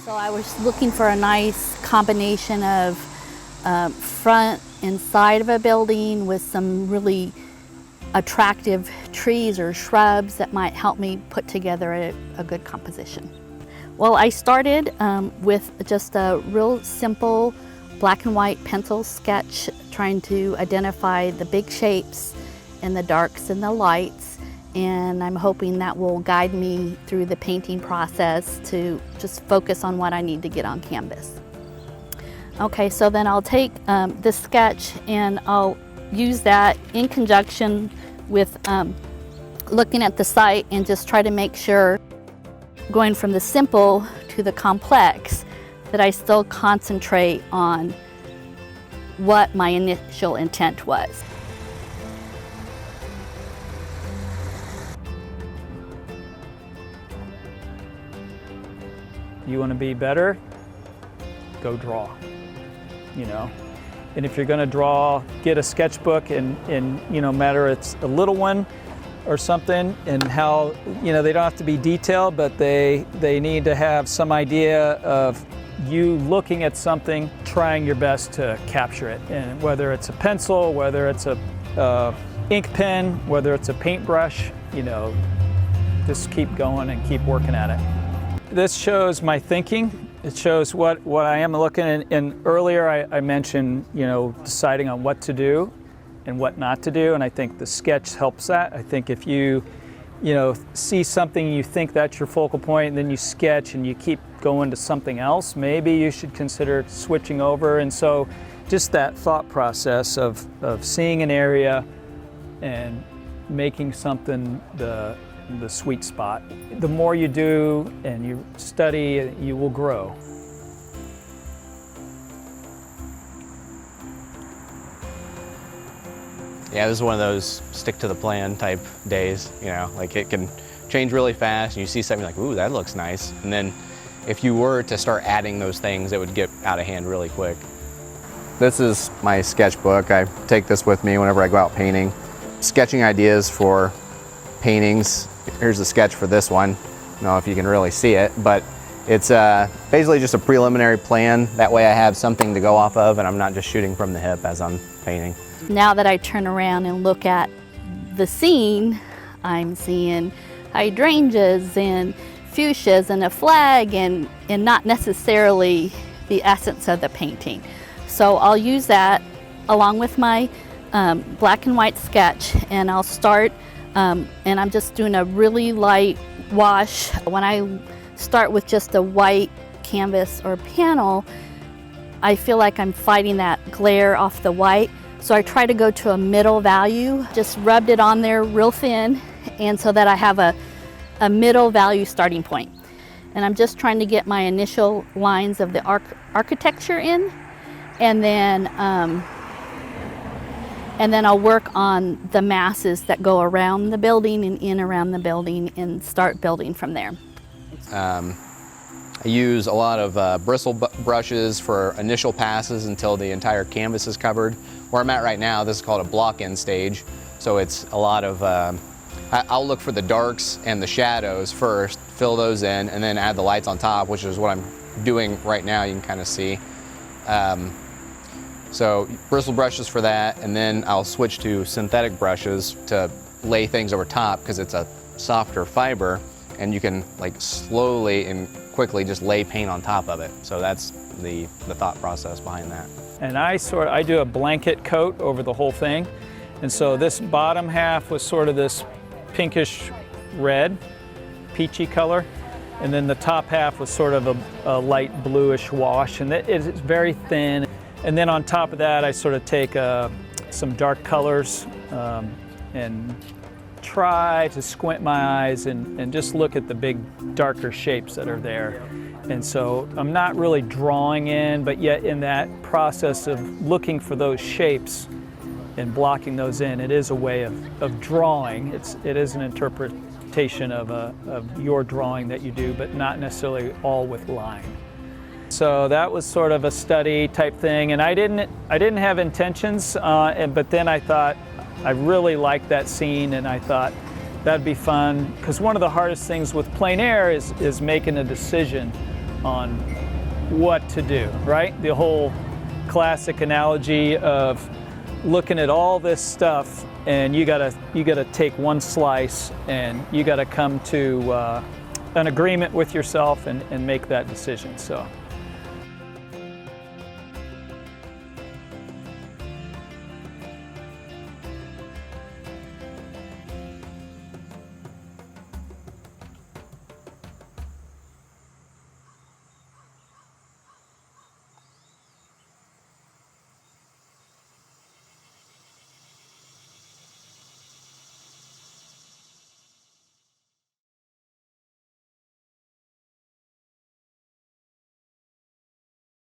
So I was looking for a nice combination of front and side of a building with some really attractive trees or shrubs that might help me put together a good composition. Well, I started with just a real simple black and white pencil sketch, trying to identify the big shapes and the darks and the lights, and I'm hoping that will guide me through the painting process to just focus on what I need to get on canvas. Okay, so then I'll take this sketch and I'll use that in conjunction with looking at the site and just try to make sure, going from the simple to the complex, that I still concentrate on what my initial intent was. You want to be better? Go draw, you know. And if you're going to draw, get a sketchbook and you know, matter it's a little one or something, and how, you know, they don't have to be detailed, but they need to have some idea of you looking at something, trying your best to capture it. And whether it's a pencil, whether it's a ink pen, whether it's a paintbrush, you know, just keep going and keep working at it. This shows my thinking. It shows what I am looking at. And earlier I mentioned, you know, deciding on what to do and what not to do, and I think the sketch helps that. I think if you know, see something, you think that's your focal point, and then you sketch and you keep going to something else, maybe you should consider switching over. And so just that thought process of seeing an area and making something the sweet spot. The more you do and you study, you will grow. Yeah, this is one of those stick to the plan type days, you know, like it can change really fast and you see something like, ooh, that looks nice. And then if you were to start adding those things, it would get out of hand really quick. This is my sketchbook. I take this with me whenever I go out painting. Sketching ideas for paintings. Here's the sketch for this one. I don't know if you can really see it, but it's basically just a preliminary plan. That way I have something to go off of and I'm not just shooting from the hip as I'm painting. Now that I turn around and look at the scene, I'm seeing hydrangeas and fuchsias and a flag and not necessarily the essence of the painting. So I'll use that along with my black and white sketch, and I'll start and I'm just doing a really light wash. When I start with just a white canvas or panel, I feel like I'm fighting that glare off the white. So I try to go to a middle value, just rubbed it on there real thin, and so that I have a middle value starting point. And I'm just trying to get my initial lines of the architecture in, and then I'll work on the masses that go around the building and in around the building and start building from there. I use a lot of bristle brushes for initial passes until the entire canvas is covered. Where I'm at right now, this is called a block-in stage. So it's a lot of, I'll look for the darks and the shadows first, fill those in, and then add the lights on top, which is what I'm doing right now, you can kind of see. So bristle brushes for that, and then I'll switch to synthetic brushes to lay things over top because it's a softer fiber, and you can like slowly and quickly just lay paint on top of it. So that's the thought process behind that. And I do a blanket coat over the whole thing. And so this bottom half was sort of this pinkish red, peachy color. And then the top half was sort of a light bluish wash. And it's very thin. And then on top of that, I sort of take some dark colors and try to squint my eyes and just look at the big darker shapes that are there. And so I'm not really drawing in, but yet in that process of looking for those shapes and blocking those in, it is a way of drawing. It is an interpretation of your drawing that you do, but not necessarily all with line. So that was sort of a study type thing, and I didn't have intentions, but then I thought I really liked that scene, and I thought that'd be fun, because one of the hardest things with plein air is making a decision on what to do, right? The whole classic analogy of looking at all this stuff, and you gotta take one slice, and you gotta come to an agreement with yourself and make that decision. So